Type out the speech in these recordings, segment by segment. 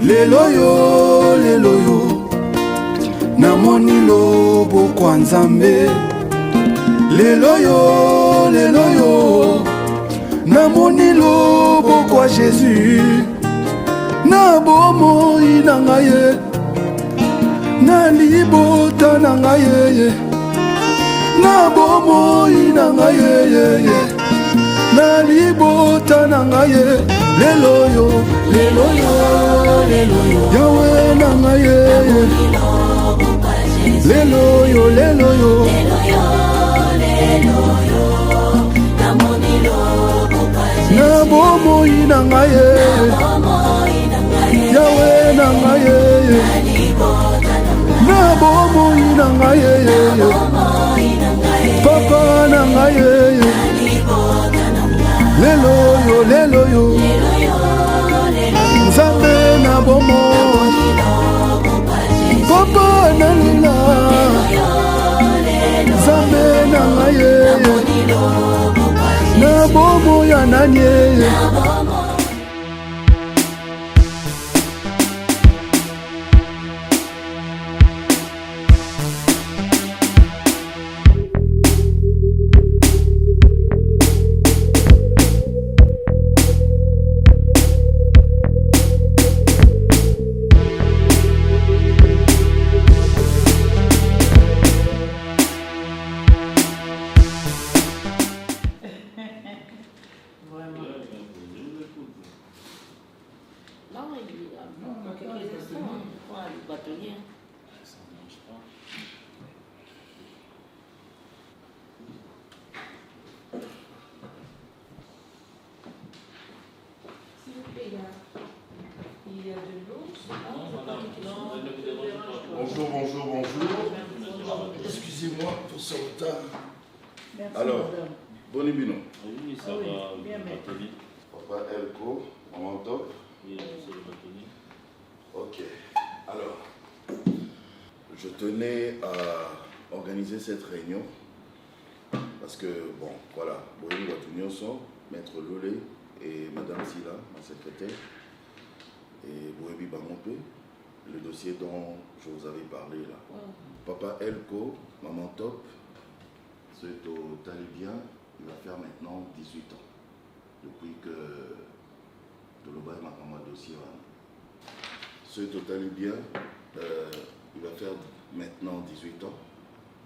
lelo yo namoni loboko ya Nzambe. Lelo yo namoni loboko ya Jésus. Na bomoi na ngai ye, na libota na ngai ye, na bomoi na ngai ye, na libota na ngai ye. Lelo yo Yahweh na ngai ye, lelo yo na bomoi na ngai ye, Yahweh na ngai ye, na bomoi na ngai ye, papa na ngai ye, lelo yo Nzambe na bomoi, papa na lila, Nzambe na ngai ye, na bomoi ya nani ye. Bonjour. Excusez-moi pour ce retard. Merci, alors, madame. Bonibino. Oui, ça va. Bien, Batoni. Papa Elko, maman top. Oui, c'est le Batoni. Ok. Alors, je tenais à organiser cette réunion parce que, bon, voilà, Boyou Watunyoso, Maître Lolé et Madame Silla, ma secrétaire, et Boyebi Bamopé, le dossier dont je vous avais parlé là. Papa Elko, maman top, c'est au Talibien, il va faire maintenant 18 ans, depuis que Toloba m'a maman dossier. C'est au Talibien, il va faire maintenant 18 ans,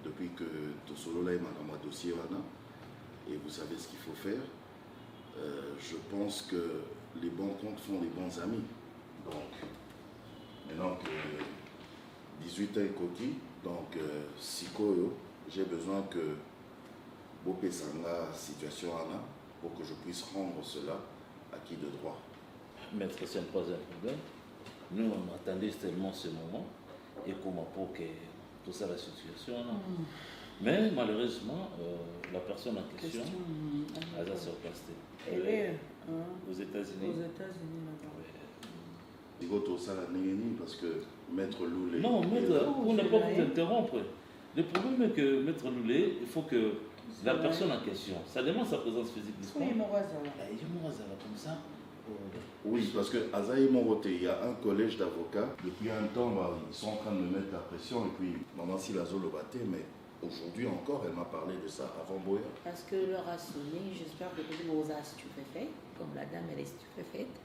depuis que Tosolola m'a maman dossier. Et vous savez ce qu'il faut faire. Je pense que les bons comptes font les bons amis. Donc, maintenant que 18 ans est coquille, donc Sikoyo, j'ai besoin que Bopé Sanga situation Anna pour que je puisse rendre cela acquis de droit. Maître, ce n'est pas un problème. Nous, on attendait tellement ce moment et comment pour que tout ça, la situation. Mais malheureusement, la personne en question a surpassé. Elle est aux États-Unis. Aux États-Unis, là-bas. Il faut tout ça la néni parce que Maître Loulé. Non, Maître, pour ne pas vous interrompre, le problème est que Maître Loulé, il faut que la personne en question, ça demande sa présence physique. Oui, Morazala. Il y a Morazala comme ça. Oui, parce que Azaï Moroté, il y a un collège d'avocats. Depuis un temps, ils sont en train de me mettre la pression. Et puis, maman Silazo le battait, mais aujourd'hui encore, elle m'a parlé de ça avant Boya. Parce que leur a sonné, j'espère que tout le monde a stupéfait, comme la dame elle est stupéfaite.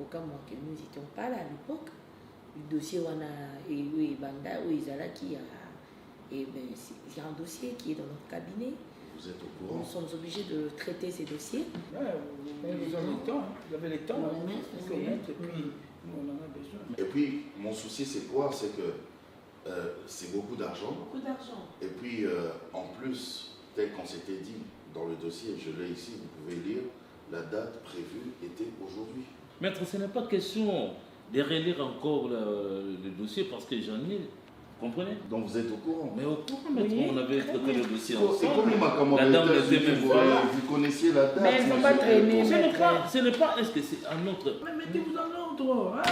Au cas où nous n'étions pas là à l'époque, le dossier on a et Banda ou Isala qui a et ben c'est un dossier qui est dans notre cabinet. Vous êtes au courant? Nous sommes obligés de traiter ces dossiers. Ouais, vous avez le temps, vous avez le temps. Et puis, nous on en a besoin. Et puis, mon souci, c'est quoi? C'est que c'est beaucoup d'argent. Beaucoup d'argent. Et puis, en plus, tel qu'on s'était dit dans le dossier, je l'ai ici, vous pouvez lire, la date prévue était aujourd'hui. Maître, ce n'est pas question de relire encore le dossier parce que j'en ai. Vous comprenez? Donc vous êtes au courant? Mais au courant, maître, on avait traité le dossier Et ensemble. comme il m'a commandé, La dame n'était même pas. vous connaissiez la date. Mais il ne faut pas traîner. Ce n'est pas, est-ce que c'est un autre? Mais mettez-vous en ordre. Hein?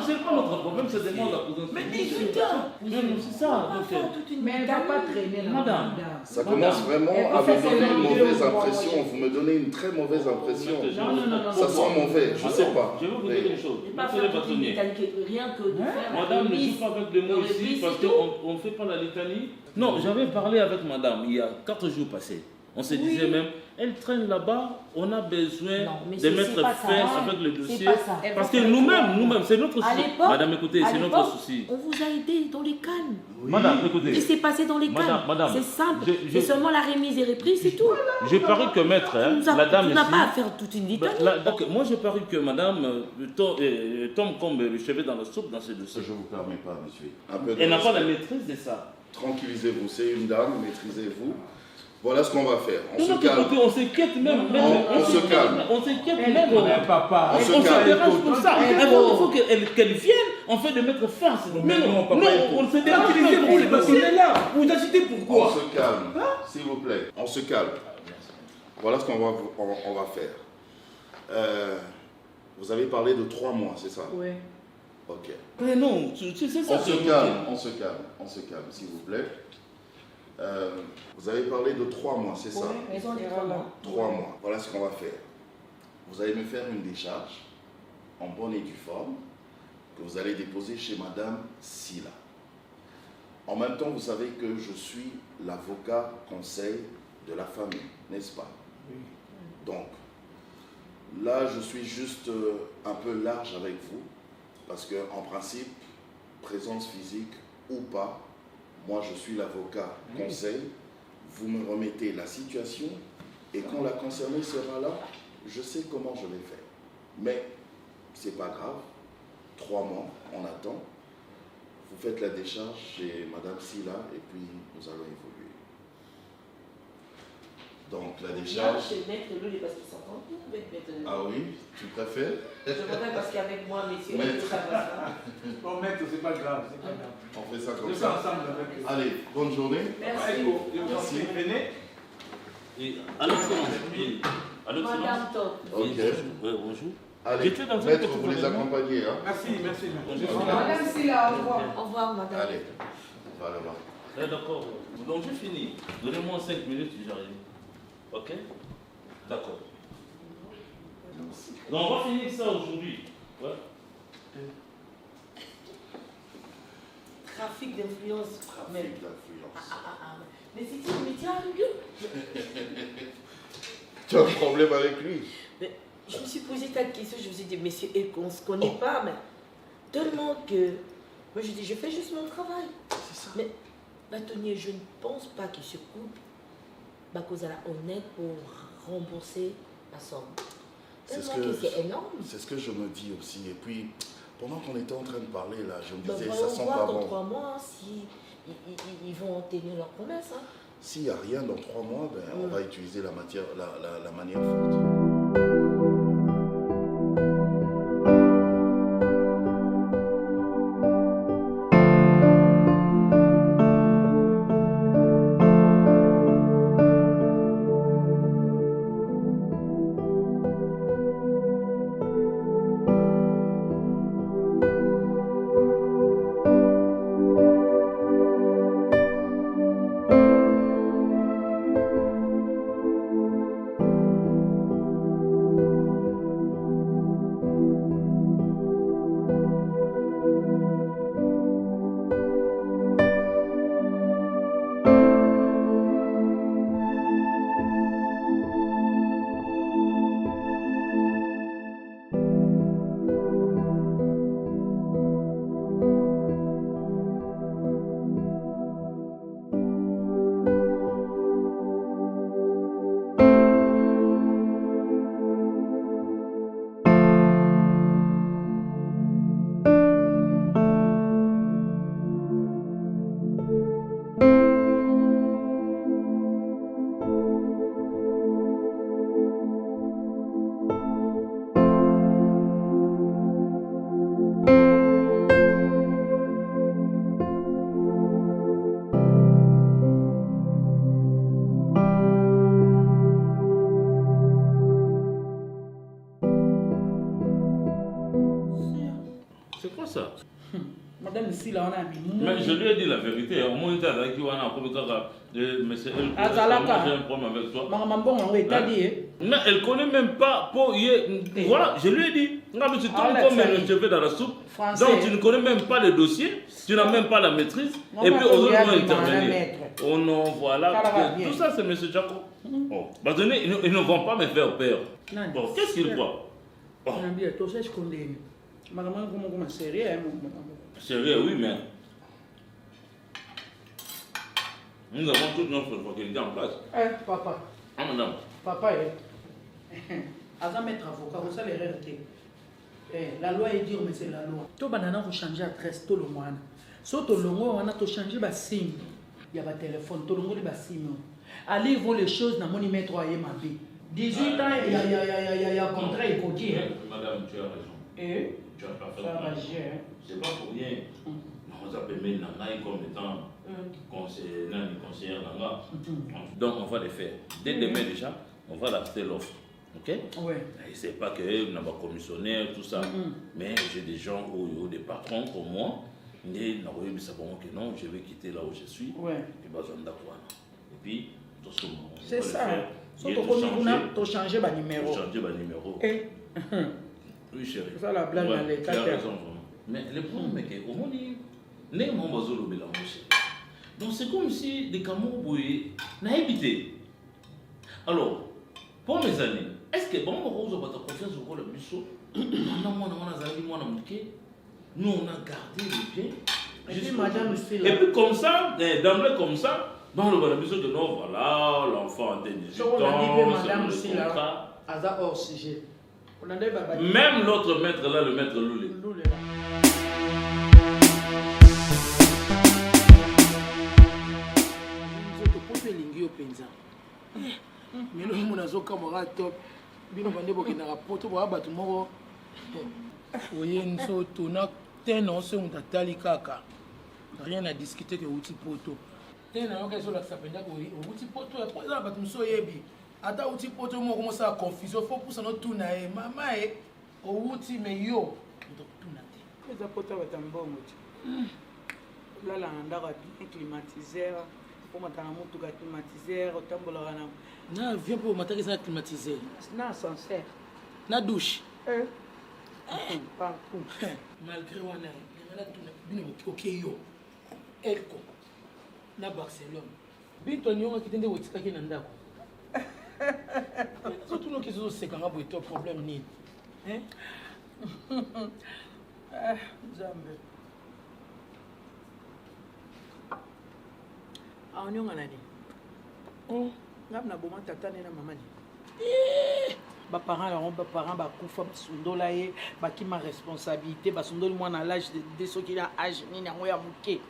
c'est pas notre problème, c'est demande la présence. Mais 18 ans. Non, c'est ça. Donc, Mais elle ne va pas traîner là. Madame. Ça commence vraiment Elle à peut me faire donner ses une vidéos mauvaise pour impression. envoyer. Vous me donnez une très mauvaise impression. Non. Ça sent mauvais, je sais pas. Je vais vous dire une chose. Et pas Monsieur le faire toute une bâtonnier. litanie, rien que de faire la Madame ne remise. joue pas avec les mots ici parce qu'on ne fait pas la litanie. Non, j'avais parlé avec madame il y a 4 jours passés. On se disait même, elle traîne là-bas, on a besoin Non, mais de c'est mettre pas fin ça. avec le C'est dossier. pas ça. Parce que nous-mêmes, c'est notre À souci. l'époque, Madame, écoutez, à c'est notre l'époque, souci. On vous a aidé dans les cannes. Madame, Il écoutez. s'est passé dans les cannes. Madame, C'est simple. je- C'est seulement la remise et reprise, c'est tout. Je parie que maître, hein, la dame Tu n'as ici. pas à faire toute une litanie. Ok, moi je parie que madame tombe comme le cheveu dans la soupe dans ce dossier. Je ne vous permets pas, monsieur. Un peu de Elle n'a pas la respect. maîtrise de ça. Tranquillisez-vous, c'est une dame, maîtrisez-vous. Voilà ce qu'on va faire. On De se notre calme. côté, on s'inquiète même. On se calme. On s'inquiète Elle même. connaît papa. On On se se calme. dérange pour ça. Elle Il faut qu'elle vienne en fait de mettre fin. Mais non, papa, non, il faut. on se dérange Tranquillisez-vous, pour les le bâtonnets dossier. là. Vous agitez On pourquoi? se calme, s'il vous plaît. On se calme. Voilà ce qu'on va, on va faire. Vous avez parlé de 3 mois, c'est ça? Oui. Ok. Mais non, c'est ça. On se calme, on se calme, on se calme, s'il vous plaît. Vous avez parlé de 3 mois, c'est ça? Raison des 3 mois. 3 mois. Voilà ce qu'on va faire. Vous allez me faire une décharge en bonne et due forme que vous allez déposer chez Madame Silla. En même temps, vous savez que je suis l'avocat conseil de la famille, n'est-ce pas? Donc, là, je suis juste un peu large avec vous parce que, en principe, présence physique ou pas, moi, je suis l'avocat conseil. Vous me remettez la situation et quand la concernée sera là, je sais comment je vais faire. Mais c'est pas grave. 3 mois, on attend. Vous faites la décharge chez Madame Silla et puis nous allons évoluer. Donc la décharge. C'est maître Lully parce qu'il s'entend bien avec maître Lully. Ah oui, tu préfères? Je voudrais parce qu'avec moi, messieurs, Maître. ça passe pas. Bon, maître, c'est pas grave, c'est pas grave. On fait ça Je comme fais ça. ensemble avec eux. Allez, bonne journée. Merci. Merci. Venez. Et à l'excellence. À l'excellence. Madame Top. Ok. Bonjour. Allez, J'étais dans un maître, petit vous les événement. accompagnez. Hein? Merci, merci. Madame Silla, au revoir. Au revoir, madame. Allez, va là-bas. D'accord. Donc j'ai fini. Donnez-moi 5 minutes, j'arrive. Ok? D'accord. Donc on va finir ça aujourd'hui. Ouais. Trafic d'influence. Mais, Trafic d'influence. mais c'est une métier à rigueur. Tu as un problème avec lui? Mais je me suis posé tas de questions. Je me suis dit, mais on ne se connaît pas. Mais tellement que. Moi, je dis, je fais juste mon travail. C'est ça. Mais, bâtonnier, je ne pense pas qu'il se coupe. Cause à la honnête pour rembourser la somme. C'est ce Tellement que- que c'est énorme. C'est ce que je me dis aussi. Et puis, pendant qu'on était en train de parler, là, je me Ben, disais, ça voyons sent voir pas dans bon. 3 mois si ils vont tenir leur promesse. Hein. S'il n'y a rien dans 3 mois, ben, on Mm. va utiliser la manière forte. là, on a mis. Mais je lui ai dit la vérité. Au moins, il a dit qu'on a comme ça. Mais c'est elle. Azalaka. J'ai un problème avec toi. Maman, bon, on est dit. Mais elle connaît même pas. Voilà, je lui ai dit. Regarde, tu tombes comme le cheveu dans la soupe. Donc, tu ne connais même pas le dossier. Tu n'as même pas la maîtrise. Et puis, aux autres, vont intervenir. Oh non, voilà. Tout ça, c'est M. Jaco. Oh. Bah, ils ne vont pas me faire peur. Bon, qu'est-ce qu'il croit? Tu sais ce qu'on dit. Maman, comment sérieux? Sérieux, oui, mais. Nous avons toute notre responsabilité en place. Papa. Ah, madame. Papa, avant de mettre avocat, vous savez l'erreur. La loi est dure, mais c'est la loi. Tout banana, vous changez d'adresse, tout le monde. Surtout le monde, on a tout changé de SIM. Il y a un téléphone, tout le monde a SIM. Allez voir les choses dans mon numéro 3 et ma vie. 18 ans, il y a un contrat, il faut dire. Madame, tu as raison. Tu as parfaitement raison. C'est pas pour rien. Nous appelons Nanga comme étant conseillère Nanga. Donc, on va les faire. Dès demain déjà, on va lancer l'offre. Ok? Oui. C'est pas que nous avons commissionnaire, tout ça. Mais j'ai des gens, ou des patrons comme moi. Et non, je vais quitter là où je suis. Ouais. Et puis, c'est ça. Surtout que tu changé de numéro. Changer de numéro. Oui, chérie. C'est ça la blague dans les cas. Tu as raison, vraiment. Mais le problème est que, au moins, donc c'est comme si des Camerounais n'avaient habité. Alors, pour mes années, est-ce que bon, on a confiance au rôle de Bissot? Nous, on a gardé les biens. Et puis comme ça, d'emblée comme ça, dans le Bissot de nous, voilà, l'enfant a 18 ans, madame aussi là, hors sujet. Même l'autre maître là, le maître Loulé. Mais nous, on a un camarade top. Bino bande bokendaka poto boya bato moko oye nsoto na te na ose mutu atali kaka rien à discuter que outi poto te na yoka ezolakisa mpenza outi poto eza na bato mosusu oyebi ata outi poto moko mosala confusion fo pusa notuna ye mama ye outi me yo ndokutuna te eza poto ya bato ya mbongo ti olala na ndako ya bien climatiseur omata na motuka climatiseur otambolaka na avion mpo omataki eza na climatiseur na ascenseur na douche malgré wana bino oke yo elko na barcelone binto niyongaki te nde otikaki na ndako sotunoki ezosekanga boye to problème nini nzambe aonionga nani ngam na boma tata ne na mama ni baparent yango baparent bakufa basundola ye bakima responsabilité basundoli mwana l'âge de soki na âge nini yango ya moke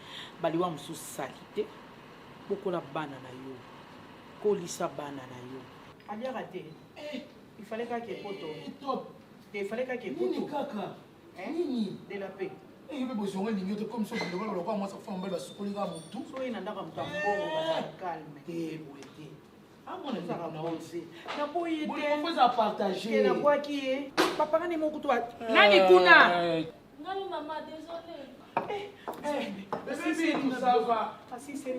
baliwa mosusu sali te bokola bana na yo kolisa bana na yo aliaka te il fallait kaka epoto il fallait kaka epoto kaka nini de la paix ebe bozonga lingi te comme ça biloko lokwa mwasa fa mbele basukoli ka mutu so ina ndaka mutu mbongo baza calme te boye te amona saka bonse na boye te faut ça partager na kwa ki papa ni moko to nani kuna nani mama désolé bébé tout ça va asisi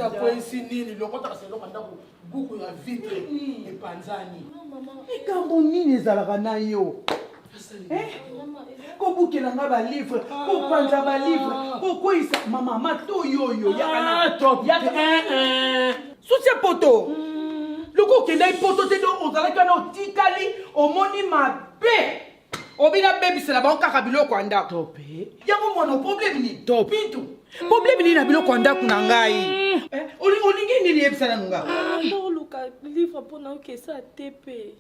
akwesi nini lokota kaseloko ndako buku ya vitre epanzani non maman ekambo nini ezalaka na yo kobukelanga balivre kopanza balivre kokweyisa mamama to yoyo sotia poto loko okendai poto te do ozalaki wana otikali omoni mabe obina bebisela bango kaka biloko ya ndako yango mwana problème ni pintu problème nini na biloko ya ndako na ngai olingi nini yebisana nonga oluka livre mpona okesa te mpe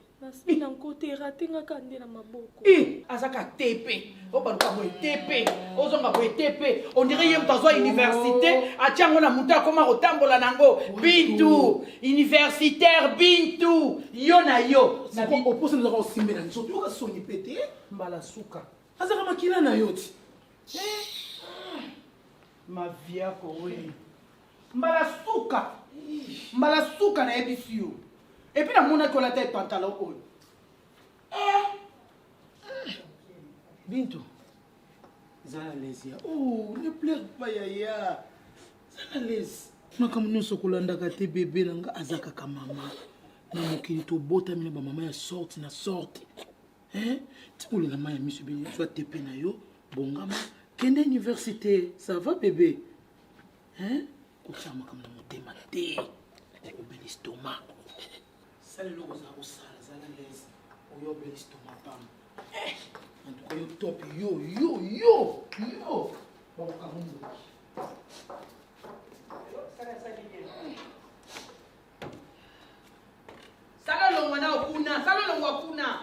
na nkote eratengaka nde na maboko azaka tepe obaluka boye tepe ozonga boye tepe ondire ye moto azwa université atiango na moto akoma kotambola nango bintu universitaire bintu yo na yo oposa nazaka osimbela nzoto yoka soni pete mbala suka azaka makila na yo ti maviako we mbala suka na yebisi yo epuis namonaki olata epantalon oyo bintu Zala l'aise. Oh, ne pleure pas, Yaya. Zala l'aise. Makambo nyonso kolandaka te bébé nanga azaka ka mama. Na mokili tobota mina ba mama ya sorte na sorte. Hein? Tikolela maya miso beni soit tepe na yo, bongama, kende université. Ça va bébé? Hein? Kocha makambo motema te. Au bel estomac. Sale lo za osala zala l'aise. Oyo bel estomac pam. En tout cas yo top yo. Bon kamundu. Sala longwa na okuna, sala longwa kuna.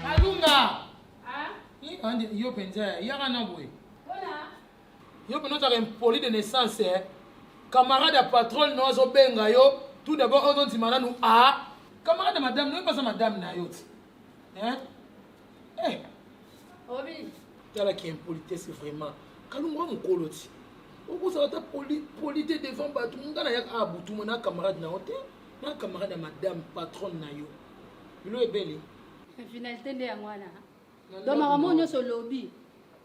Kalunga. Ah? Yo penza yaka na boy. Voilà. Yo penza ka impoli de naissance camarade à patron no zo benga yo tout d'abord on dit mananu a camarade de madame non pas ça madame na yo. Hein? Eh. Obi. Tala qui impolitesse vraiment. Kalunga mukolo ti. Oko ça ta polité devant batu ngana ya abutu na camarade na hote na camarade madame patron na yo. Bilo ebeli. Finalité nde yango wana. Donc makambo nyonso lobi.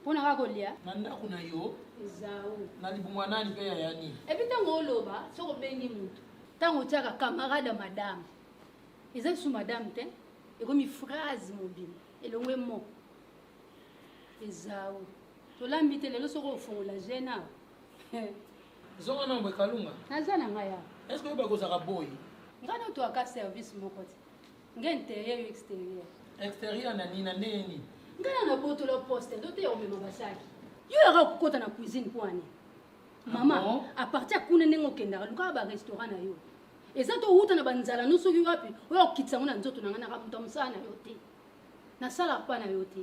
Mpona kaka kolia. Na ndako na yo. Ezao. Na libumwa nani pe ya yani. Et puis ntango oloba soko bengi mutu. Ntango otiaka camarade madame. Eza sous madame te. Ekomi phrase mobile. Elongwe mo. Ezao. Tolambi te lelo soko ofongola jeune awa. Zonga na mwe Kalunga. Naza na ngai awa. Est-ce que vous avez un boy? Ngana toaka service moko te. Nga intérieur ou extérieur. Extérieur na nini na nini? Ngana na boto lo poste ndote ya omema basaki. Yo yaka kokota na cuisine poani. Mama, bon? à partir kuna nengo kendaka luka ba restaurant na yo. Eza to huta na banzala no soki wapi. Oyo kitsa ngona nzoto na ngana ka muta musana na yo te. Na sala pa na yo te.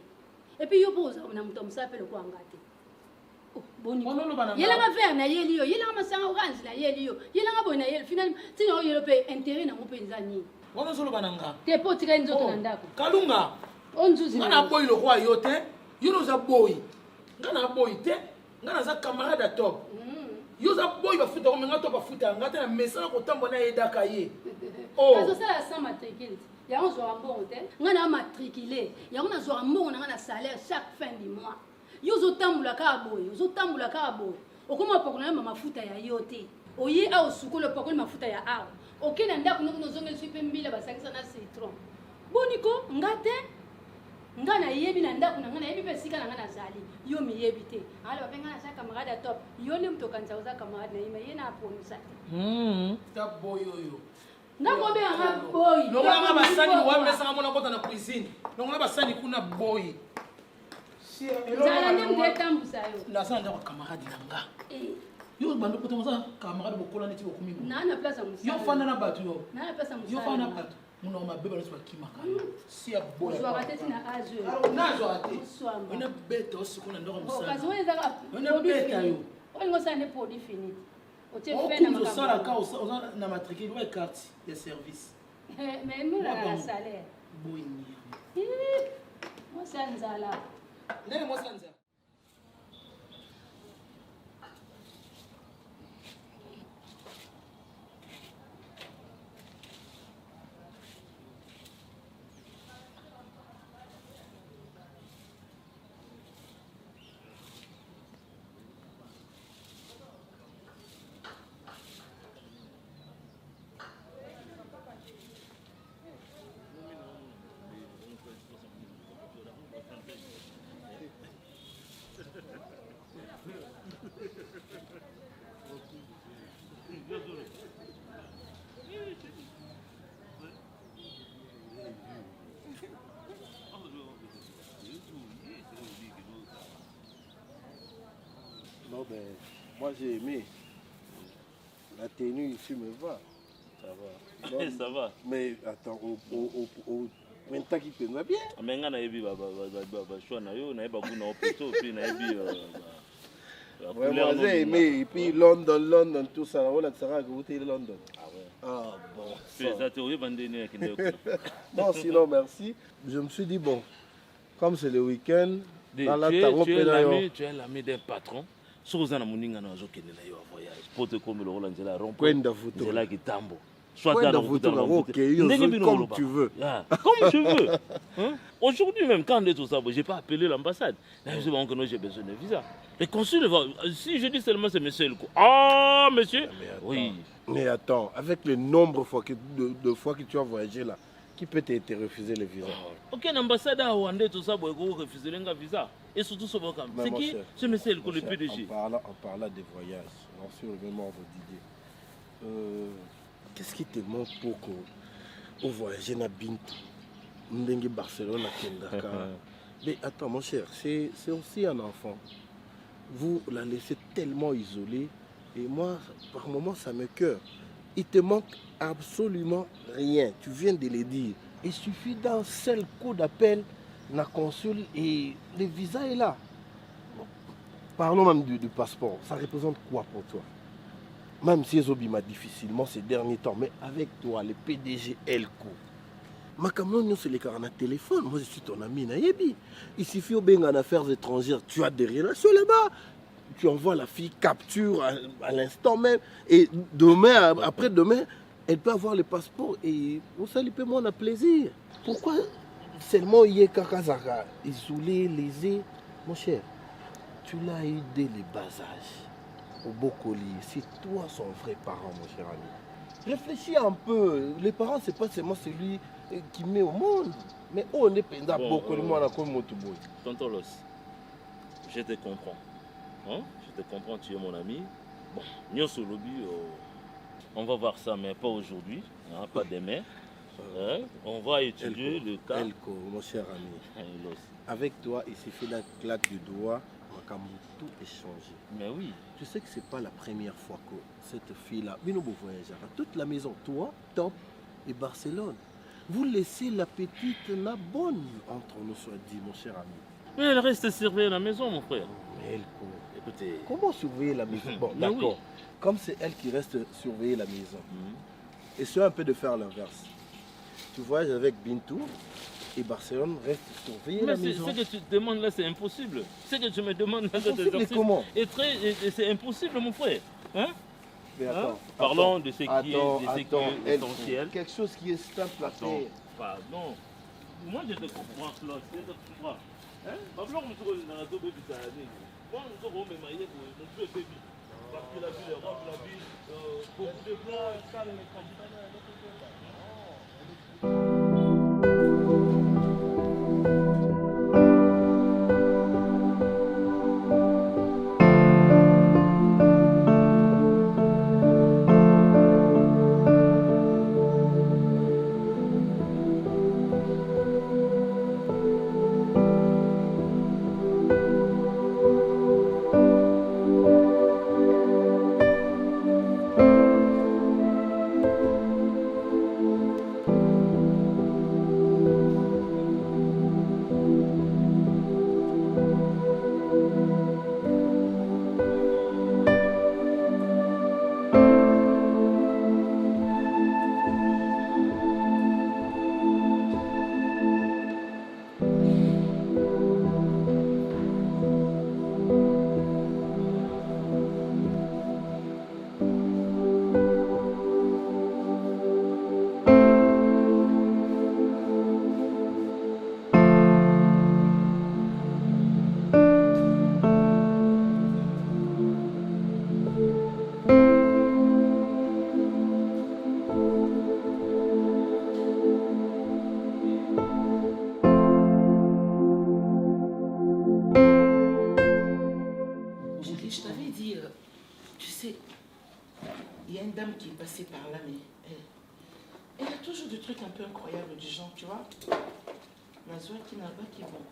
Et puis yo poza na muta musa pe lo kwa ngate. Oh, boni. Yela ma ver na yeli yo, yela ma sanga orange na yeli yo. Yela nga boy na yeli finalement tino yo pe intérêt na mo penza ni. Wana solo bananga. Te poti ka nzoto na ndako. Kalunga. Onzuzi. Ngana boy lo kwa yo te. Yo no za boy. Ngana boy te. Ngana za camarade top. Yo za boy ba futa ko menga to ba futa ngata na mesala ko tambo na yedaka ye. Oh. Parce que ça la sans matricule. Ya on zo ambon te. Ngana matriculé. Ya on a zo ambon na ngana salaire chaque fin du mois. Yo zo tambula ka boy. Yo zo tambula ka boy. Okoma pokona na mafuta ya yote. Oyi a osukolo pokona mafuta ya a. Okena ndako no zongel supe mbila basakisa na citron. Boniko ngate ngana yebi na ndako na ngana yebi pesika na ngana zali yo mi yebi te ala bapenga na saka camarade top yo ne mto kanza uza camarade na yima yena aponisa Ta boy yo. ndako be nga boy Nongola basani wa mesa ngona kota na cuisine. Nongola basani kuna boy. Si zala ne mte tambusa yo na sana ndako camarade nanga. Yo bando kota mosa camarade bokola neti bokumi. na na place musa Yo fanda na batu yo. na place musa Yo fanda na batu. Muna mabeba na kimaka. Si ya boy. zo akateti na azo Na zo ate. swamba Ona beta osikuna ndako musana. okazi weza ka Ona beta yo. olingo sa ne produit fini otie On fait na coupe ça la makambo carte na matricule ouais carte de service. mais nous la salaire Boy ni. moi ça nzala Ndenge mo sanza. Non, ben, moi j'ai aimé. La tenue ici me va. Ça va. Non, Ça va. Mais attends, au maintenant qui te va bien. Mais nga nayebi ba choix na yo nayebi ba kuna opito puis nayebi Ouais, moi j'ai aimé. Et puis London, tout ça. On a ça que vous êtes London. Ah ouais. Ah bon. C'est ça théorie bandeni akinde. Non, sinon merci. Je me suis dit bon, comme c'est le week-end, Tu dans la es l'ami d'un patron. Si vous avez un voyage, pour te commettre le rôle de la rond, c'est là qui tambo. Soit comme tu veux. Comme tu veux. Hein? Aujourd'hui même, quand on est tout ça, je n'ai pas appelé l'ambassade. J'ai besoin de visa. Le consul, si je dis seulement c'est monsieur Elko. Ah, monsieur. Oui. Mais attends, avec le nombre de fois que tu as voyagé là, qui peut te refuser le visa? Aucun ambassadeur rwandais, tout ça, pour refuser le visa. Et surtout, c'est qui ce monsieur Elko, le PDG? En parlant des voyages, on suit le même ordre d'idée. Qu'est-ce qui te manque pour qu'on voyage à Bintou, Mbengue, Barcelone, à Kendaka? Mais attends, mon cher, c'est aussi un enfant. Vous la laissez tellement isolée. Et moi, par moments, ça me cœur. Il te manque absolument rien. Tu viens de le dire. Il suffit d'un seul coup d'appel, la consul, et le visa est là. Parlons même du passeport. Ça représente quoi pour toi? Même si Zobi m'a difficilement ces derniers temps, mais avec toi, le PDG Elko, ma camion, c'est les carans à téléphone. Moi, je suis ton ami, Nayebi. Il suffit au Bengan Affaires étrangères, tu as des relations là-bas. Tu envoies la fille capture à l'instant même. Et demain, après-demain, elle peut avoir le passeport. Et pour ça, il peut m'en avoir plaisir. Pourquoi seulement il y a Kakazaka, isolé, lésé? Mon cher, tu l'as eu dès le bas âge. Au Bokoli, c'est toi son vrai parent, mon cher ami. Réfléchis un peu. Les parents, c'est pas seulement celui qui met au monde. Mais on est pendant Bokoli, moi, comme Motoboy. Tonton Los, je te comprends. Hein? Je te comprends, tu es mon ami. Bon, nous sur le lobby, on va voir ça, mais pas aujourd'hui, hein, pas demain. Hein? On va étudier le cas. Elko, mon cher ami. Avec toi, il suffit d'un claque du doigt. Tout est changé. Mais oui. Tu sais que c'est pas la première fois que cette fille-là, Binobo voyagera. Toute la maison, toi, Top et Barcelone. Vous laissez la petite la bonne entre nous, soit dit, mon cher ami. Mais elle reste surveiller la maison, mon frère. Mais écoutez, comment surveiller la maison? Bon, d'accord. Oui. Comme c'est elle qui reste surveiller la maison. Essaye un peu de faire l'inverse. Tu voyages avec Bintou. Et Barcelone reste surveiller la maison. Mais ce que tu demandes là, c'est impossible. Ce que tu me demandes là, c'est impossible, mon frère. Hein? Mais attends, parlons de ce qui est essentiel. Quelque chose qui est simple à faire. Pardon. Moi, je te comprends, Claude. Je te comprends. Hein? Parce que la ville est robe, la ville, beaucoup de blancs, ça, les qui est passée par là, mais elle a toujours des trucs un peu incroyables du genre, tu vois. Mazouin qui n'a pas qui vont.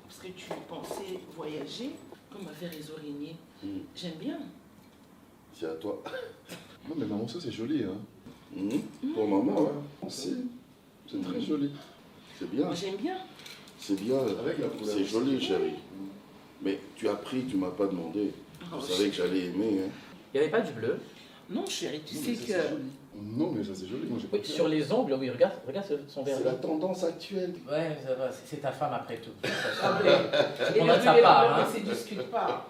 Parce que tu pensais voyager comme avait réseau régné. J'aime bien. C'est à toi. Non mais maman, ça c'est joli, hein. Pour maman, hein. C'est très joli. C'est bien. Moi j'aime bien. C'est bien. C'est joli, chérie. Mais tu as pris, tu m'as pas demandé. Tu savais que j'allais aimer, hein. Il n'y avait pas du bleu? Non, chérie, tu sais que Non, mais ça c'est joli. Moi, j'ai pas Oui, peur. sur les ongles, oui, regarde son verre. C'est la tendance actuelle. Ouais, ça va, c'est ta femme après tout. Et On le a de sa bébé, part. ne Hein. se discute pas.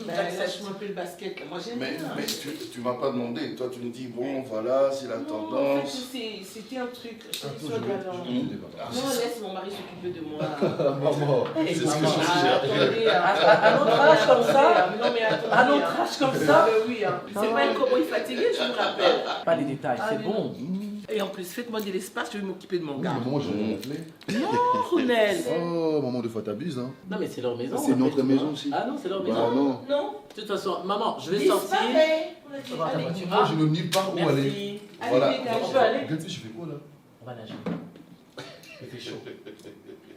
Lâche-moi un peu le basket. Là. Moi, j'aime Mais bien. tu m'as pas demandé. Toi, tu me dis, bon, voilà, c'est la Non, en tendance. fait, c'était un truc. Je Un peu, suis sur galant. Non, laisse mon mari s'occuper de moi. Maman, C'est ce que maman. je cherche. Attendez, À notre âge comme ça, Non, mais attendez. à notre âge comme ça. Oui, hein. C'est pas elle comment il est fatigué, je vous rappelle. Pas les détails, Ah, c'est mais bon. Et en plus, faites-moi de l'espace, je vais m'occuper de mon oui, gars. maman, j'ai rien appelé. Non, Ronel. Oh, maman, des fois t'abuses, hein. Non, mais c'est leur maison. C'est en notre fait, maison hein. aussi. Ah non, c'est leur Bah maison. non. Non. De toute façon, maman, je vais sortir. Disparaît. On va Allez. tu Moi, vas. je ne nulle part où aller. Merci. Voilà. Allez, dégage. On peut aller. Regarde, je fais quoi là? On va nager. Il fait chaud.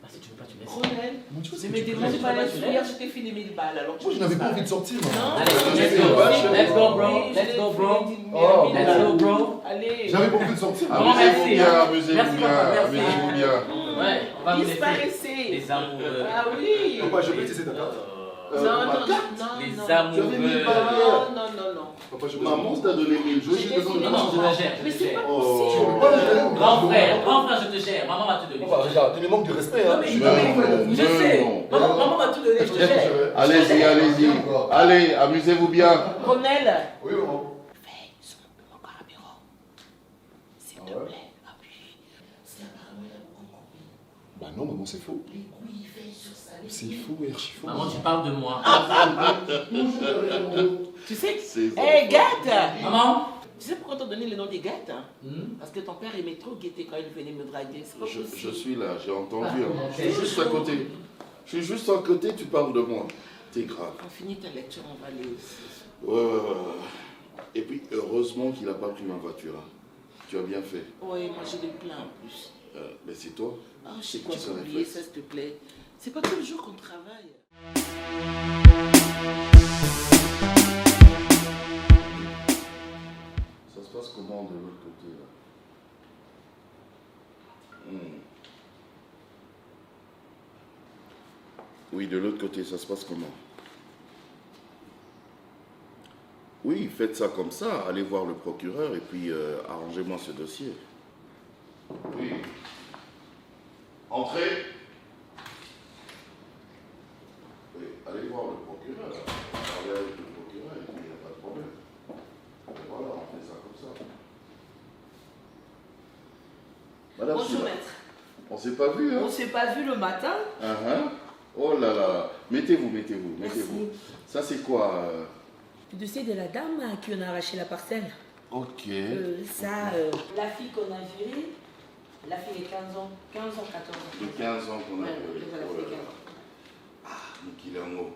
Ah, si tu veux pas, tu laisses. Ronel. Moi, tu vois, Ne c'est me que tu dérange peux. pas tu là. Hier, je t'ai filé 1000 balles. Alors, Moi, je n'avais pas envie de sortir, maman. Non. Allez, J'ai let's fait go. une vache. Let's go, bro. Let's go, bro. Oh, Let's go, bro. Allez. J'avais pas envie de sortir. Maman, Amusez-vous merci, bien, hein. amusez-vous Merci, bien, papa, merci. amusez-vous bien. Ouais, on va vous laisser. Disparaissez. Les amoureux. Ah oui. Papa, je peux utiliser ta carte. Non, non, non, ma non, carte. non. Les non. amoureux. J'avais mis pas Non, non, non, non. Papa, je peux Maman t'a donné 1000 jours, j'ai besoin de Non, non, je la gère. Mais Je c'est gère. pas Oh. Grand frère, je te gère. Maman va te donner. Papa, regarde, tu me manques de respect, hein. Non, mais Je suis non, d'accord. mais je sais. non. Maman va tout donner, je te gère. Allez-y, allez-y. Allez, amusez-vous bien. Ronel. Oui, maman. Fais son encore à bureau. S'il te Ah ouais? plaît. Ah oui. C'est apparemment la concubine. Bah non, maman, c'est faux. Les couilles, fais sur ça. C'est faux, archi faux. Maman, tu parles de moi. Tu sais, Ces hé, enfants. Gâte. Maman. Tu sais pourquoi t'as donné le nom des Gâtes hein? Hmm? Parce que ton père aimait trop guetter quand il venait me draguer. C'est pas Je possible. suis là, j'ai entendu. Ah, Hein. Je suis juste à côté. Je suis juste à côté, tu parles de moi. T'es grave. On finit ta lecture, on va aller aussi. Ouais. Et puis, heureusement qu'il n'a pas pris ma voiture. Hein. Tu as bien fait. Oui, moi j'ai des plans en plus. Mais c'est toi. Ah, je sais C'est quoi qui ce oublier réflexe ça, s'il te plaît. C'est pas tous les jours qu'on travaille. Ça se passe comment de l'autre côté là? Oui, de l'autre côté, ça se passe comment? Oui, faites ça comme ça, allez voir le procureur et puis arrangez-moi ce dossier. Oui. Entrez. Oui, allez voir le procureur. Parlez avec le procureur et puis il n'y a pas de problème. Et voilà, on fait ça comme ça. Madame Bonjour, Silla, maître. on s'est pas vu, hein? On s'est pas vu le matin. Uh-huh. Oh là là, mettez-vous, mettez-vous, Merci. mettez-vous. Ça c'est quoi Le dossier de la dame à qui on a arraché la parcelle. Ok. La fille qu'on a virée, la fille est 15 ans, 14 ans. De 15 ans qu'on a Ouais, fait. voilà, Oh là c'est là. 15 ans. Ah, Niki Lango.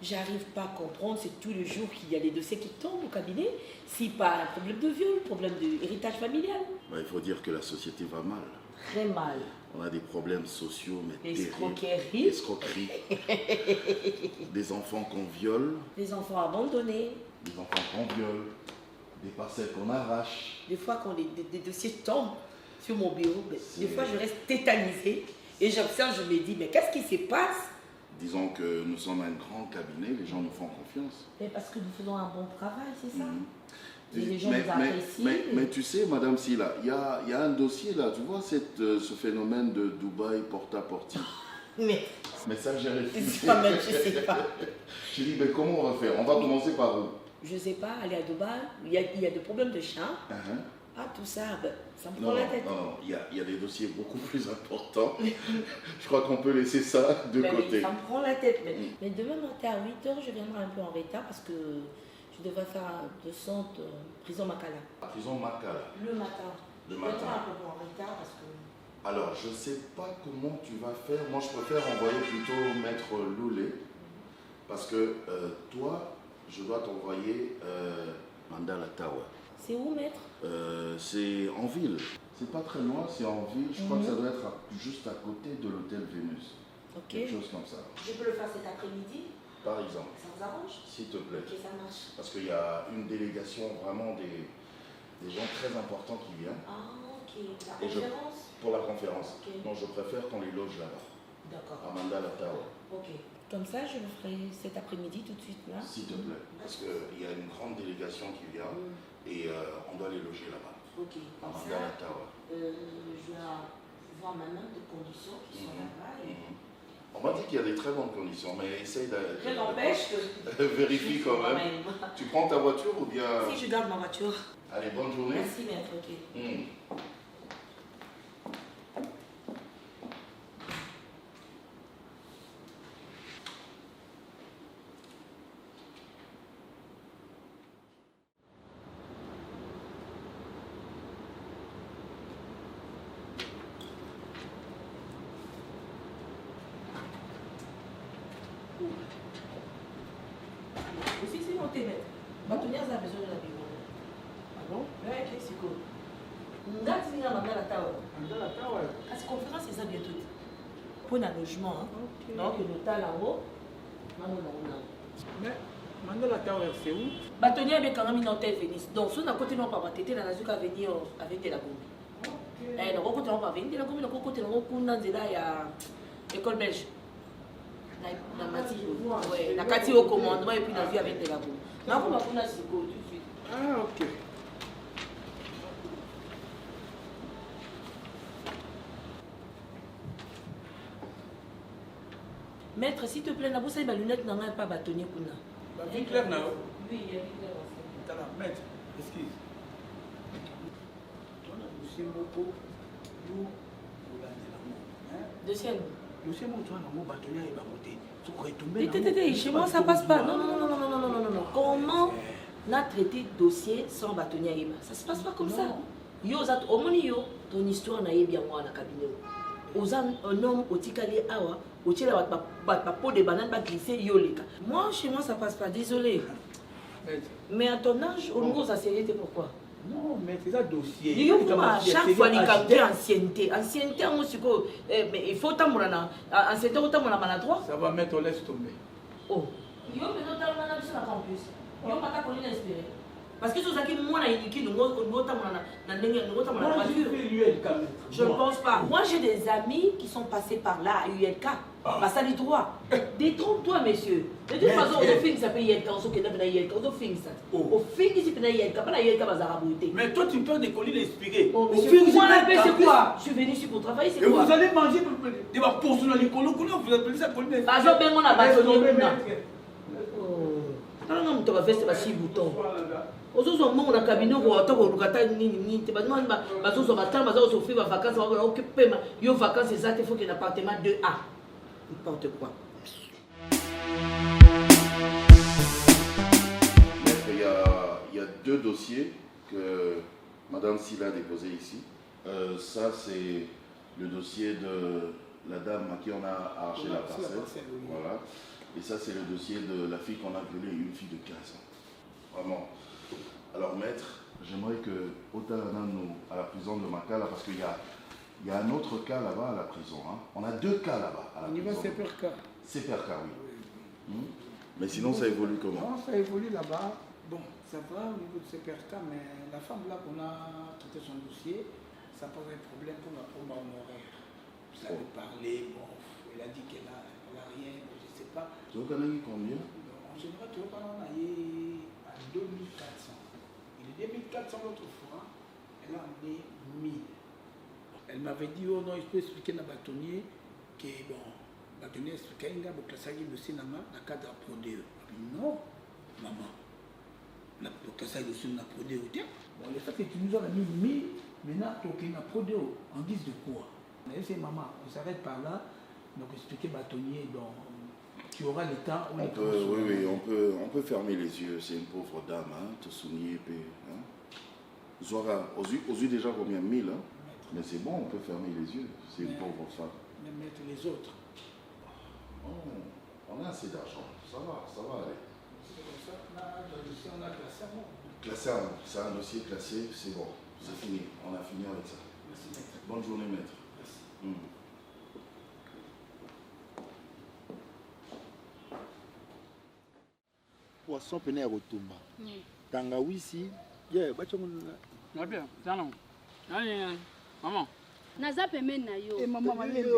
J'arrive pas à comprendre, c'est tous les jours qu'il y a des dossiers qui tombent au cabinet. Si pas un problème de viol, problème d'héritage familial. Bah, il faut dire que la société va mal. Très mal. On a des problèmes sociaux, mais terribles. Escroquerie, Escroquerie. Des enfants qu'on viole, des enfants abandonnés. des enfants qu'on viole, des parcelles qu'on arrache. Des fois, quand des dossiers tombent sur mon bureau, des C'est- fois, je reste tétanisée et j'observe, je me dis, mais qu'est-ce qui se passe? Disons que nous sommes un grand cabinet, les gens nous font confiance. Mais parce que nous faisons un bon travail, c'est ça? Mhm. Et les gens nous apprécient. mais tu sais, Madame Silla, il y a un dossier là, tu vois ce phénomène de Dubaï porta-porti. Mais Messagerie. je sais pas, même, je sais pas. Je dis, mais comment on va faire? On va commencer par où? Je sais pas, aller à Dubaï, il y a des problèmes de chien. Uh-huh. Ah, tout ça, ben, ça me Non, prend la tête. non, il y a des dossiers beaucoup plus importants. Je crois qu'on peut laisser ça de Ben, côté. ça me prend la tête. Mm. Mais demain matin à 8h, je viendrai un peu en retard parce que je devrais faire un descente prison Makala. Prison Makala. Le matin. Le Je viendrai matin. un peu en retard parce que... Alors, je ne sais pas comment tu vas faire. Moi, je préfère envoyer plutôt Maître Loulé. Parce que toi, je dois t'envoyer Mandala Tower. C'est où, maître? C'est en ville. C'est pas très loin, c'est en ville. Je crois que ça doit être juste à côté de l'hôtel Vénus. Ok. Quelque chose comme ça. Je peux le faire cet après-midi? Par exemple, Ça vous arrange? s'il te plaît. Ok, ça marche. Parce qu'il y a une délégation vraiment des gens très importants qui viennent Ah, ok. La Et je- conférence? pour la conférence. Ok. Donc je préfère qu'on les loge là-bas, D'accord. à Mandala Tower. Ok. Comme ça, je le ferai cet après-midi tout de suite là. S'il te plaît, parce qu'il y a une grande délégation qui vient et on doit les loger là-bas. Ok, comme ça, je dois voir maintenant des conditions qui sont là-bas. On m'a dit qu'il y a des très bonnes conditions, mais essaye de... Rien n'empêche que... Vérifie quand même. Tu prends ta voiture ou bien... Si, je garde ma voiture. Allez, bonne journée. Merci, maître, ok. Aussi, c'est mon maître. Bâtonnière, ça a besoin de la Bible. Ah bon? Oui, c'est cool. Ngati nga mandala tawa. Mandala tawa. Parce que conférence c'est ça bientôt. Pour un logement, hein. Donc le tal en haut, mais mandala tawa c'est où? Bâtonnière avec quand même une hôtel Venise. Donc si on a côté non pas tété dans la zuka venir avec de la gomme. Eh donc côté non pas venir de la gomme, donc côté non kuna nzela ya école belge. Na mati. Ouais, na kati au commandement et puis dans vie avec de la gomme. Na ko ba kuna siko tout de suite. Ah OK. Maître, s'il te plaît, Nabou, ça y est, ma lunette n'a pas bâtonnier pour nous. Vie claire, non? Oui, il y a vie claire aussi. T'as la maître, excuse. On a dossier beaucoup. Nous, on a de l'amour. Deuxième. Dossier mon toi, on a bâtonnier et bamoté. Tu pourrais tomber. Tété, chez moi, ça passe pas. Non. Comment on a traité dossier sans bâtonnier et ça se passe pas comme ça. Yo, au moins, ton histoire n'a bien moi dans le cabinet. Aux un homme au Tikali Awa, au Tila pot de banane va glisser Yoleka. Moi, chez moi, ça passe pas, désolé. Mais à ton âge, au niveau, ça s'est pourquoi? Non, mais c'est un dossier. Chaque fois, il y a ancienneté. Ancienneté, mais il faut t'amour. Ancienneté, autant mon maladroit. Ça va mettre, on laisse tomber. Oh. Yo, mais non, t'as un sur la campus. Yo, pas ta colline inspirée. Parce que tout ça qui moi qui nous je ne pense pas. Moi j'ai des amis qui sont passés par là à ULK. Bah ça les droits. Détrompe-toi monsieur. De toute façon on fait ça peut ULK, on s'occupe de ULK, on fait ça. On fait ici peut ULK, pas la ULK bazar beauté. Mais toi tu peux des collines inspirées. Oh monsieur, moi la paix c'est quoi? Je suis venu ici pour travailler, c'est quoi? Et vous allez manger des poissons dans les colons, vous appelez ça colline inspirée. Bah je vais mon abandonner. Non non, tu vas faire ça si bouton. Ozozo mongo na cabinet ko atako lukata nini te bazima bazozo batanga bazozo faire vacances ba occuper yo vacances exactes faut qu'il appartement 2A n'importe quoi. Il y a deux dossiers que Madame Silla a déposés ici. Ça c'est le dossier de la dame à qui on a arraché la parcelle. Voilà. Et ça c'est le dossier de la fille qu'on a violée, une fille de 15 ans. Vraiment. Alors maître, j'aimerais que nous à la prison de Makala, parce qu'il y a un autre cas là-bas à la prison. Hein. On a deux cas là-bas à la prison. Au niveau CPRK. CPRK, oui. Mais sinon ça évolue comment? Non, ça évolue là-bas. Bon, ça va au niveau de CPRK, mais la femme là qu'on a traité son dossier, ça pose un problème pour ma honoraire. Ça veut parler, bon, elle a dit qu'elle a rien, je ne sais pas. Tu as gagné combien? En général, tu vois, on a eu à 2400. 2400 l'autre fois, elle a amené 1000. Elle m'avait dit, oh non, il faut expliquer à la bâtonnier que, bon, bâtonnier expliquait, il y a un classage de cinéma dans le cadre de Pro2. Non, maman, le classage de cinéma Pro2. Bon, le fait que tu nous as mis 1000, maintenant, tu as Pro2 en guise de quoi? C'est maman, on s'arrête par là, donc expliquer bâtonnier, donc, tu auras le temps. Oui, on peut fermer les yeux. C'est une pauvre dame, hein, te souvenir. Hein. Zora, aux yeux déjà combien? 1000, hein? Mais c'est bon, on peut fermer les yeux. C'est une pauvre femme. Mais mettre les autres. Oh, on a assez d'argent. Ça va aller. C'est comme ça, là, dans le dossier, on a classé à mort. Classé à mort. C'est un dossier classé, c'est bon. C'est fini. On a fini avec ça. Merci, maître. Bonne journée, maître. Merci. Poisson pene ya kotumba. Tangawisi, yeah, bachongo. Bien, ça non. Allez, maman. naza pembeni na yo. Maman malembe.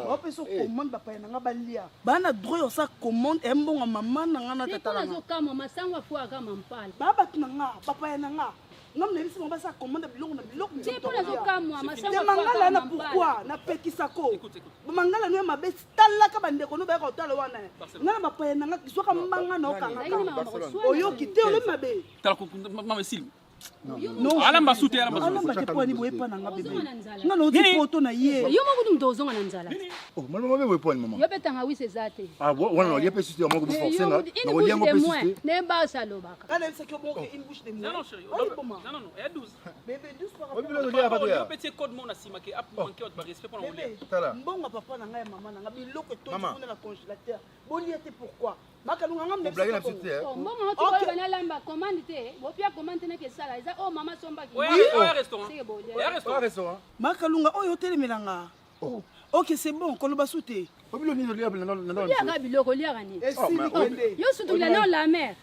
Opesa commande papa na nga balia. Bana droit yo sa commande embonga mama na nga na tata na. Zo kama masango afwa kama mpala. Baba tuna nga papa na nga. Ngam na bisi mama sa commande biloko na biloko. C'est pour zo kama masango afwa. Mangala na pourquoi na pekisa ko. Mangala no ma besi tala ka bande ko no ba ko tala wana. Ngala papa na nga kiswa ka mbanga na okanga. Oyo kite ole mabe. Tala ko mama Sil. Non, alamba sute alamba te poni boye pa nanga bébé. Nga no di poto na ye. Yo mo kudu mtozonga na nzala. Oh, maman boye poni maman. Yo betanga wi sezate. Ah, wana no lié sute moko bi forcer na. Na lié ngo sute. Ne ba sa lobaka. Kana bisa ko boke une bouche de moi. Non chérie. Non, il y a 12. Bébé 12 par rapport. Yo petit code mon asima ke ap manquer autre respect pour la. Mbonga papa na nga ya mama na nga biloko to kuna na congélateur. Boli ete pourquoi? Makalunga ngam blague na sute. Mbonga to ba na lamba commande te. Bo pia commande ne ke sala. Oh maman oui, restaurant. Restaurant. Makalunga oyo telemelanga. OK, c'est bon, koloba souté. Obilo ni liable na na. Ya biloko liaka ni. Yo sutu la non la mer.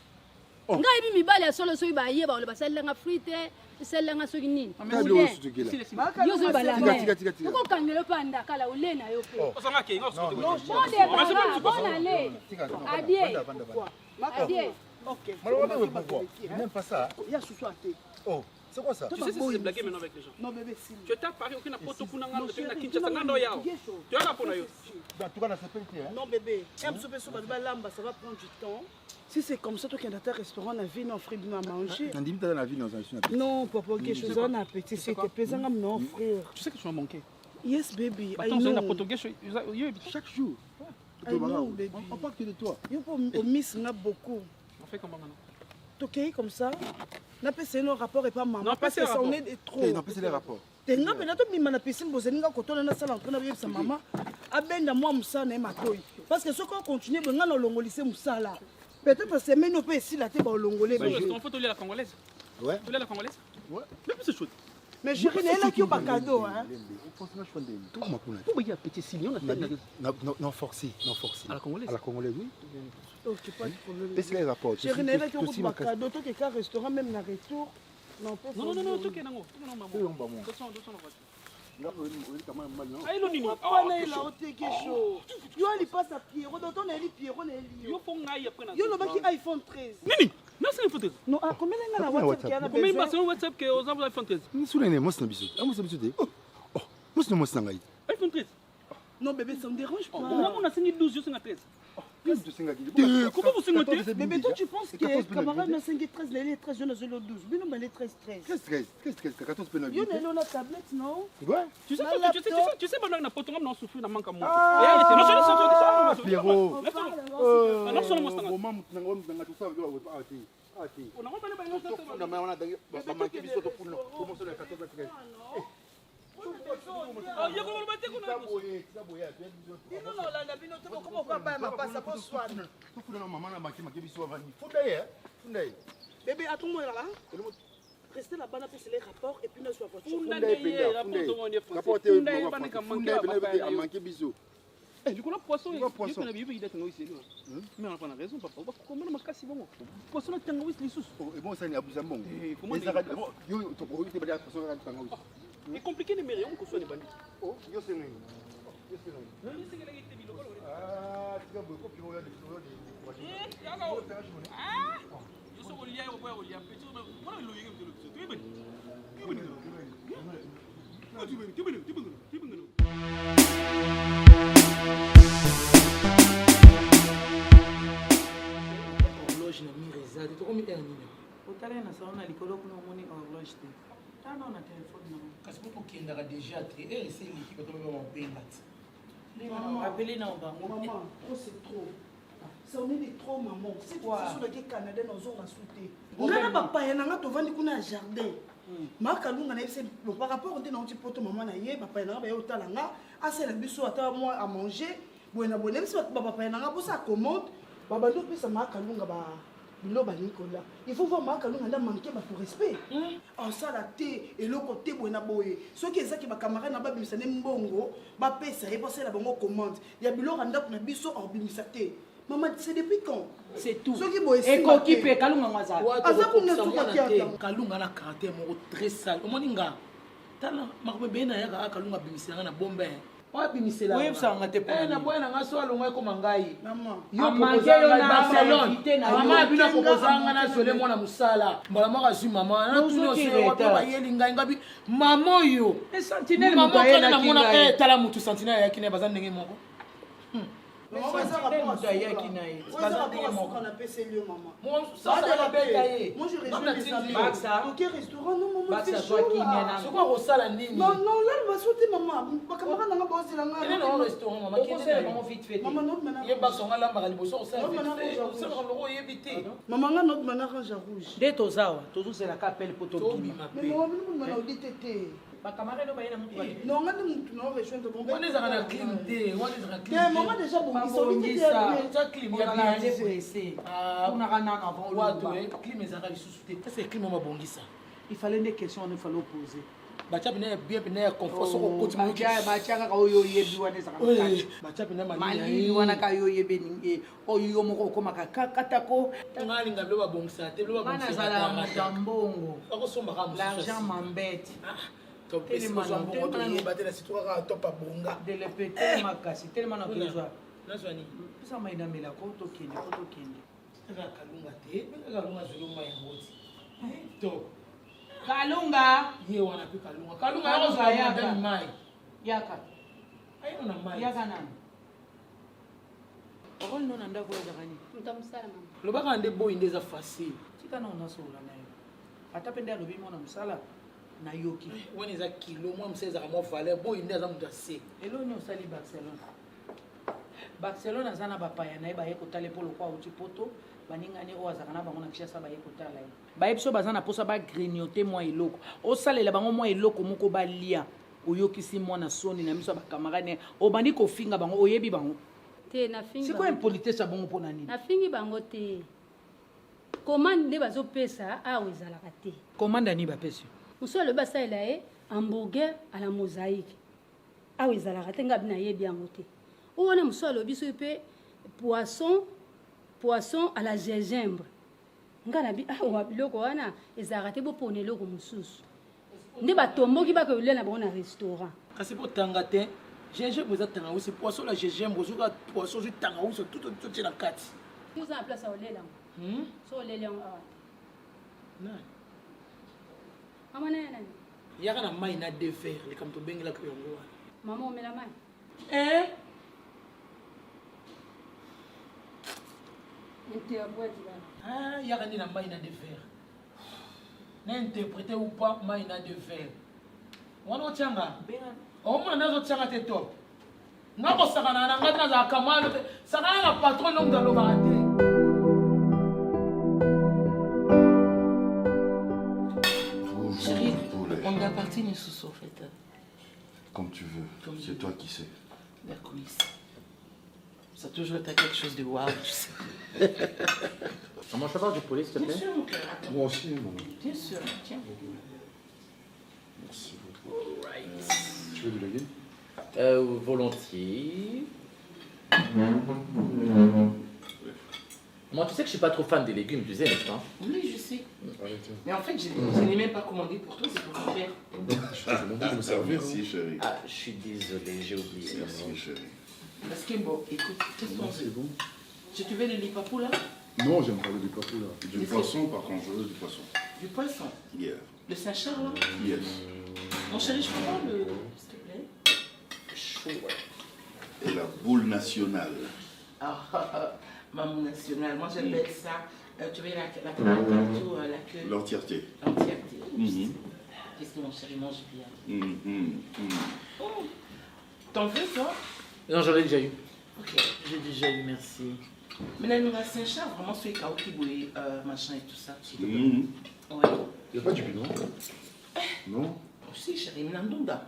Ngai bi mibale ya solo so ba yeba oloba salenga frite, salenga so nini. Yo so ba la mer. Ko kangelo panda kala ulena yo pe. Osanga ke ngosutu. Bon allez. Adieu. Adieu. OK. Pourquoi? Même pas ça. Ya souté. Oh. C'est quoi ça? Tu sais, c'est blaguer maintenant avec les gens. Non, bébé, si. Je t'ai parlé aucun poto kuna ngando na Kinshasa ngando yao. Tu as pour yo. En tout cas, ça peut être. Non, bébé. Un souper sur lamba, ça va prendre du temps. Si c'est comme ça, toi qui es dans un restaurant, na vie, non, frère, à manger. On dit que la vie, non, papa, quelque chose en appétit, c'était plaisant, non, frère. Tu sais que tu m'as manqué. Yes, baby. Attends, j'ai un portugais chaque jour. I know, baby. On parle que de toi. On miss beaucoup. On fait comment maintenant? Ok, comme ça. N'a pas essayé nos rapports et pas maman. Non, parce que ça on est trop. Non, pas les rapports. T'es n'a pas n'ato mima na piscine bozeninga kotona na sala entraîner avec sa maman. Abenda moi musa na matoyi. Parce que ce qu'on continue benga na longolise musala. Peut-être parce que mais no peut ici la te ba longolé. On faut tolérer la congolaise. Ouais. Tolérer la congolaise? Ouais. Mais c'est chaud. Mais je connais là qui au cadeau hein. Pour y a petit sillon non forcé, non forcé. À la congolaise. À la congolaise oui. OK, pas de problème. Baisse les rapports. Je connais là qui au cadeau toi qui restaurant même na retour. Non, tout est nango. Non maman. 200 Aïe lo nini. Ah là il a ôté quelque chose. Yo ali passe à Pierrot, donc on a li Pierrot na li. Yo fo ngai après na. Yo lo baki iPhone 13. Nini? Non, c'est iPhone 13. Non, ah combien na WhatsApp qui a na besoin? Combien sur WhatsApp que aux envoie iPhone 13? Ni sous les mots na biso. Ah moi c'est biso de. Oh. Moi c'est moi ça ngai. iPhone 13. Non bébé, ça me dérange pas. On a signé 12, je suis à 13. Comment vous signez? Bébé, toi tu penses que camarade na 5 13 les 13 je na 12. Bino ba les 13 13. 14 penalty. Yo na la tablette non? Ouais. Tu sais maintenant na poto ngam na souffrir na manque à moi. Non je le sais. Pierrot. Non seulement ça. Maman na ngom na tout ça on a pas les bagnons ça. On a ba manquer biso to pour comment ça le 14 13. Ah, il y a comment le battre qu'on a. Non non là bino to comment pas ba ma passe pour soir. Tout non maman na manquer biso avant. Fundaye. Bébé attends-moi là. Restez là-bas, on a fait les rapports et puis nous sommes voiture. Du coup, le poisson, il mais on n'a pas raison, papa. Comment on a cassé bon? Poisson, tu as les sous. Et bon, ça n'est pas bon. C'est compliqué de mériter, on soit des bandits. Oh, yo c'est nous. Ah, tu as beaucoup plus de horloge na mire ezali tokomita na nini otala na salon na likolo kuna omoni horloge te tala na telefone na kasi po tokendaka déjà te ese eliki bato baba mabenga ti apeli na bango maman oh c'est trop ça on est de trop maman c'est quoi sur le Canada dans zone souté ngana bapaya nanga tovandi kuna jardin makalunga na yebise par rapport on te na uti poto maman na ye bapaya nanga baye otala nga asela biso ata moi à manger bona bona biso bapaya nanga bosa commande babando pesa makalunga ba biloba Nicolas il faut voir makalunga nda manquer ba pour respect en ça la té et le côté bona boye ceux qui ezaki ba camarade na ba bimisa ne mbongo ba pesa et passer la bongo commande ya biloko nda na biso en bimisa té maman c'est depuis quand c'est tout ceux qui boye et kokipe kalunga ngwaza aza kuna suka kiata kalunga na caractère moko très sale omoni nga tala makobe bena ya ka kalunga bimisela na bombe wa bimisela Oui, ça on a été pas. na boya na ngaso alonga ko mangai Maman. yo Amage ko yo na na Barcelone na mama bino ko kozanga na sole mona musala mbala maka zu mama na tuno se wa pa yeli ngai ngabi mama yo sentinelle mama motoye kana na mona kinga. tala mutu sentinelle ya kine bazan ndenge moko Sentinelle motoye ya kinga. Bazan ndenge moko na pese lieu maman. Moi ça la beta ye Moi je réjouis les amis. Baxa. OK restaurant non maman Baxa c'est toi chaud. kinga na. c'est quoi rosala nini Non non là il va sauter maman. Bakamara nanga bosi la il est dans le restaurant maman qui Conseil vraiment vite fait. Maman non maintenant. ye bakso nga lamba liboso ça Non, maintenant, fait rouge. ça loko yebité Maman nga notre mana range rouge. Nde tozawa tozozelaka appel po tobima Mais maman nous mana odi tete. bacamarade bayena mutu bali Non nga ni mutu na rejoindre bon. on est dans la clim té on est dans la clim Mais maman déjà bon ils sont vite ça clim ya ozala bien nde pressé kunaka nana avant wato clim ezaka lisusu te c'est clim mabongisa il fallait des questions on fallait poser bacha bina bien bina confort soko koti mo bacha kaka oyo oyebi wana ezaka kati bacha bina malili wana ka yo oyebi ninge oyo moko okomaka katako ngalinga lo babongisa te lo bana babongisa zala mutambongo akosomba ka l'argent m'embête topesi mbongo toyeba te na situaka topa bonga delepe telema kasi telema na kozwa nazwani pesa maina mela ko tokende eza kalunga te kalunga zoloma yango ti to kalunga ye wana pe kalunga yakozwa mai yaka ayino na mai yaka nani okoli no na ndako ezaka nini mutamsala mama lobaka nde boyi nde eza facile tika na onasola na yo ata mpe nde alobi mwana mosala nayoki wana eza kilo mwa mosa ezaka mwa valeur boyi nde aza moto ase eloni osali barcelone aza na bapaya na ye baye kotala mpo lokwa auti poto baningani oyo azalaka na bango na kishasa baye kotala ye bayebi so baza na mposa bagrignote mwa eloko osalela bango mwa eloko moko balia oyokisi mwana soni na miso ya bakamarade obandi kofinga bango oyebi bango te nafingi sikoyo impolitesse ya bongo mpo na nini nafingi bango te commande nde bazopesa awa ezalaka te commande ani bapesi mosu alobi asalela ye hamburger à la mosaïque awa ezalaka te nga bi nayebi yango te oyo wana mosu alobi soki mpe poisson à la gingembre nga na bi awa biloko wana ezalaka te bopona eloko mosusu nde batomboki bakolia na bango na restaurant kasi mpo tanga te gingembre eza tangawusi poisson la gingembre ozoka poisson ozwi tangawusi totie na kati oza na place aolela yango so oleli yango awa mama na ye nani yaka na mai na de verre likambo tobengelaka yango wana mama omela mai yaka nde na mai na de verre na interprété ou pas mai na de verre wana otyanga omona nde azotyanga te top nga kosakana na ngai nazalaka mano te sakana na patron nongo alobaka te Chérie, on doit partir une sous en fait. Comme tu veux, c'est toi qui sais. D'accord, ça a toujours été quelque chose de waouh, tu sais. Comment ça va du poulet, s'il te plaît? Bien sûr, mon cœur. Moi aussi, maman. Bien sûr, tiens. Merci beaucoup. Tu veux du légume? Volontiers. Moi, tu sais que je suis pas trop fan des légumes, tu sais, n'est-ce pas? Oui, je sais. Allez, tiens. Mais en fait, je n'ai même pas commandé pour toi, c'est pour ton père. Je t'ai demandé de me servir. Merci, chérie. Ah, je suis désolé, j'ai oublié. Merci, chérie. Parce que bon, écoute, qu'est-ce qu'on Non, c'est bon. Si tu veux le lipapou là? Non, j'aime pas le papou là. Du poisson, par contre, je veux du poisson. Du poisson? Yeah. Le Saint-Charles là? Yes. Mon chéri, je prends le... S'il te plaît. Chaud, ouais. Et la boule nationale. Maman nationale, moi j'appelle ça, tu vois, la partout, la queue. L'entièreté. L'entièreté. Qu'est-ce que mon chéri mange bien? T'en veux, toi? Non, j'en ai déjà eu. Ok, j'ai déjà eu, merci. Mais là, nous, à Saint-Charles, vraiment, celui qui a oublié, machin et tout ça. Ouais. Il n'y a pas du piment? Non? Si, chéri, Nandunda.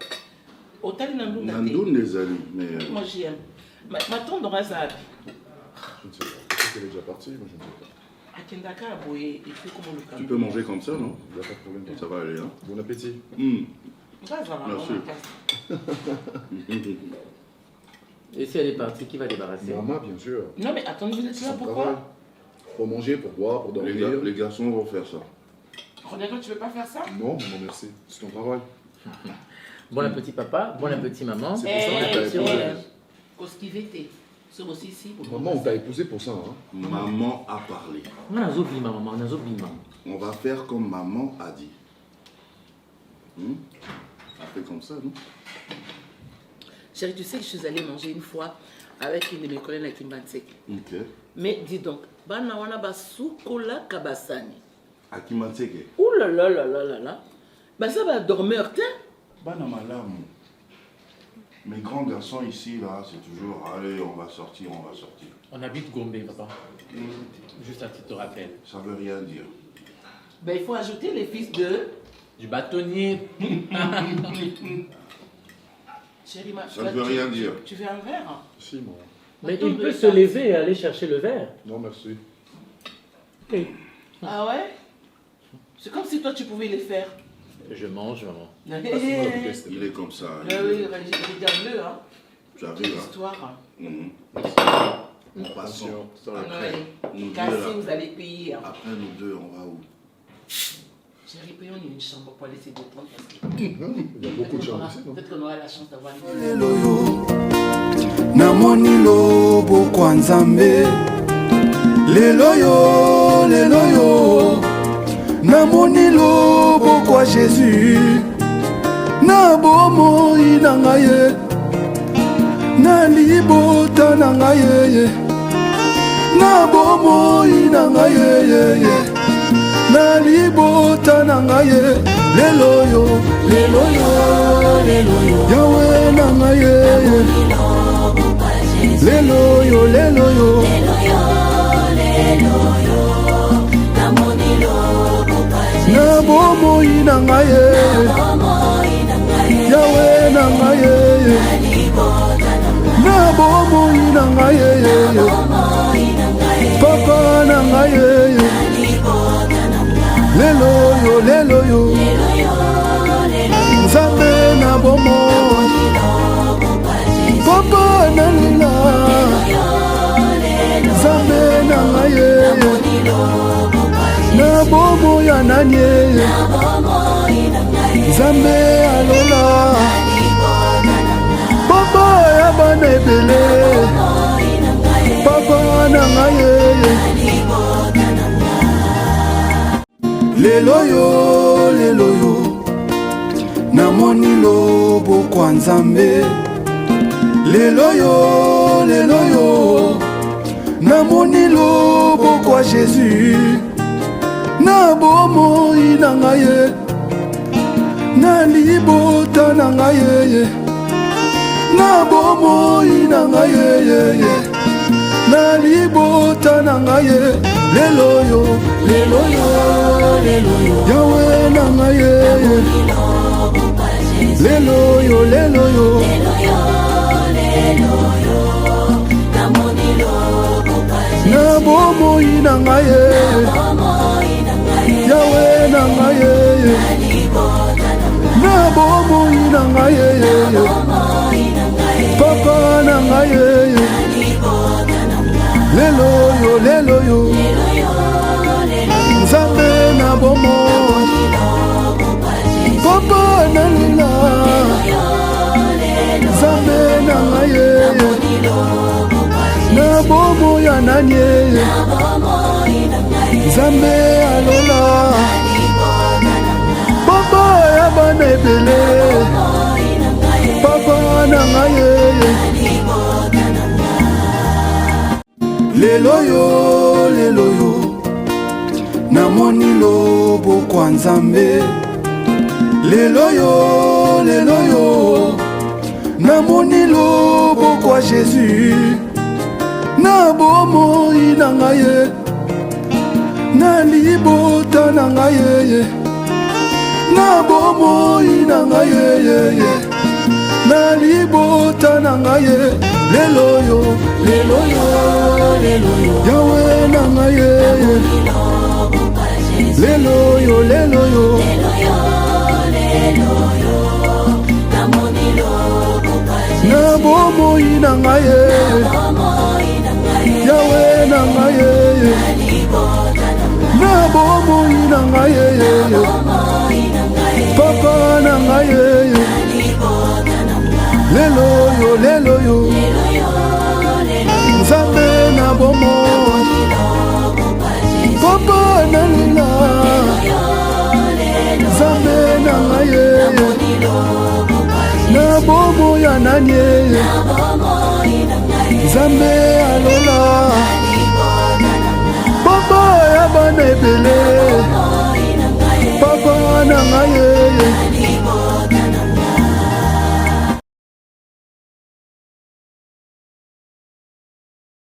Hôtel Nandunda. Nandoun, les amis, mais... Moi, j'aime. Ma tante dans Razab. Je ne sais pas. Peut-être qu'elle est déjà partie, moi je ne sais pas. À Kendaka, et puis comment le Tu peux manger comme ça, non? Il n'y a pas de problème, ça va aller, hein? Bon appétit. Merci. Et si elle est partie, qui va débarrasser? Maman, bien sûr. Non, mais attends, vous êtes là, pourquoi? Pour manger, pour boire, pour dormir. Les garçons vont faire ça. Regarde, tu veux pas faire ça? Non, non, merci. C'est ton travail. Bon appétit papa, bon appétit maman. Costivité. C'est aussi ici. Maman, on t'a épousé pour ça. Hein? Maman a parlé. On va faire comme maman a dit. Ça fait comme ça, non? Chérie, tu sais que je suis allée manger une fois avec une de mes collègues à Kimbansek. Ok. Mais dis donc, bana wana basukola kabasani. À Kimbansek? Ouh là là là là là là. Bah ça va dormir, tiens. Bana malam. Mes grands garçons ici, là, c'est toujours, allez, on va sortir. On habite Gombe, papa. Juste à titre de rappel. Ça veut rien dire. Ben, il faut ajouter les fils de... Du bâtonnier. Chérie, ça ne veut rien dire. Tu veux un verre? Si, moi. Mais il peut se lever et aller chercher le verre. Non, merci. Okay. Ah ouais? C'est comme si toi, tu pouvais les faire. Je mange, maman. Il est comme ça. Oui, regarde-le, hein. Tu as vu, hein? L'histoire. Nous passons. Nous Cassez, vous allez payer. Après, nous deux, on va où? Chérie, payons une chambre pour laisser détendre. Il y a beaucoup de chambres ici, non? Peut-être qu'on aura la chance d'avoir une... Namoni lobo kwa nzambe. Leloyo, leloyo. Namoni lobo kwa Jésus. Na bomoi na ngaye. Na libota na ngaye. Na bomoi na ngaye. Na libota na ngaye. Leloyo, leloyo, leloyo. Yawe na ngaye. Leloyo, leloyo. Na bomoi na ngaye. Yawe na ngaye. Na bomoi na ngaye. Papa na ngaye. Leloyo, leloyo. Nzambe na bomoi. Papa na lila. Nzambe na ngaye. Na bomo ya nanye. Nzambe alola. Papa ya bana ebele. Papa na ngaye. Leloyo, leloyo. Namoni lobo kwa Nzambe. Leloyo, leloyo. Namoni lobo kwa Jésus. Na bomoi na ngaye. Na libota na ngaye. Na bomoi na ngaye. Na libota na ngaye. Leloyo, leloyo, leloyo. Yawe na ngaye. Leloyo, leloyo. Na bomoi na ngaye. Yawe na ngaye. Na bomoi na ngaye. Papa na ngaye. Leloyo, leloyo. Nzambe na bomoi. Papa na lila. Nzambe na ngaye. Na bomo ya nanye. Nzambe alola. Papa ya bana ebele. Papa na ngaye. Leloyo, leloyo. Namoni lobo kwa Nzambe. Leloyo, leloyo. Namoni lobo kwa Jésus. Na bomoi na ngaye. Na libota na ngaye. Na bomoi na ngaye. Na libota na ngaye. Leloyo, leloyo, leloyo. Yawe na ngaye. Leloyo, leloyo. Na bomoi na ngaye. Yawe na ngaye. Na bomoi na ngaye. Papa papa na ngai lelo yo nzambe na bomo papa na lila nzambe na ngai na bomo ya nani